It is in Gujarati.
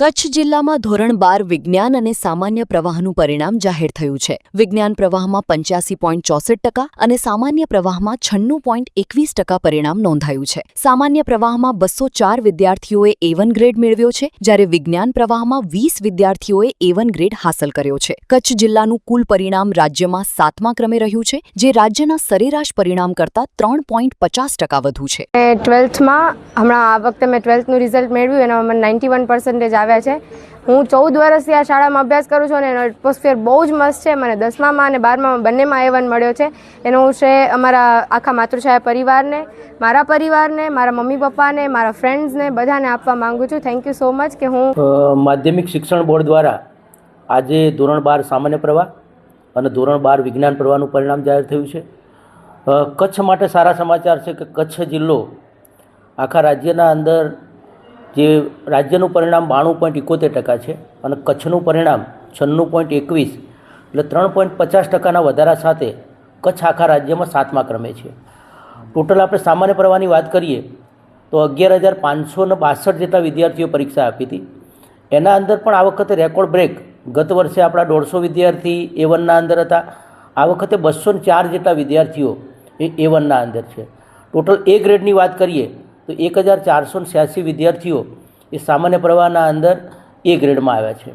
કચ્છ જિલ્લામાં ધોરણ 12 વિજ્ઞાન અને સામાન્ય પ્રવાહનું પરિણામ જાહેર થયું છે. વિજ્ઞાન પ્રવાહમાં 85.64% અને સામાન્ય પ્રવાહમાં 96.21% પરિણામ નોંધાયું છે. સામાન્ય પ્રવાહમાં 204 વિદ્યાર્થીઓએ A1 ગ્રેડ મેળવ્યો છે, જ્યારે વિજ્ઞાન પ્રવાહમાં 20 વિદ્યાર્થીઓએ A1 ગ્રેડ હાંસલ કર્યો છે. કચ્છ જિલ્લાનું કુલ પરિણામ રાજ્યમાં 7મા ક્રમે રહ્યું છે, જે રાજ્યના સરેરાશ પરિણામ કરતાં 3.50% વધુ છે. 12થમાં હમણાં આ વખતે મેં 12થનું રિઝલ્ટ મેળવ્યું, એનામાં મને 91% આવ્યા છે. હું 14 વર્ષથી આ શાળામાં અભ્યાસ કરું છું અને એનો એટમોસ્ફિયર બહુ જ મસ્ત છે. મને 10મામાં અને 12મામાં બંનેમાં A1 મળ્યો છે. એનો હું શ્રેય અમારા આખા માતૃછાયા પરિવારને, મારા મમ્મી પપ્પાને, મારા ફ્રેન્ડ્સને બધાને આપવા માંગુ છું. થેન્ક યુ સો મચ કે હું માધ્યમિક શિક્ષણ બોર્ડ દ્વારા આજે ધોરણ 12 સામાન્ય પ્રવાહ અને ધોરણ 12 વિજ્ઞાન પ્રવાહનું પરિણામ જાહેર થયું છે. કચ્છ માટે સારા સમાચાર છે કે કચ્છ જિલ્લો આખા રાજ્યના અંદર જે રાજ્યનું પરિણામ 92.71% છે અને કચ્છનું પરિણામ 96.21, એટલે 3.50%ના વધારા સાથે કચ્છ આખા રાજ્યમાં 7મા ક્રમે છે. ટોટલ આપણે સામાન્ય પ્રવાહની વાત કરીએ તો 11,562 જેટલા વિદ્યાર્થીઓ પરીક્ષા આપી હતી. એના અંદર પણ આ વખતે રેકોર્ડ બ્રેક, ગત વર્ષે આપણા 150 વિદ્યાર્થી A1ના અંદર હતા, આ વખતે 204 જેટલા વિદ્યાર્થીઓ એ A1ના અંદર છે. ટોટલ A ગ્રેડની વાત કરીએ તો 1,486 વિદ્યાર્થીઓ એ સામાન્ય પ્રવાહના અંદર A ગ્રેડમાં આવ્યા છે.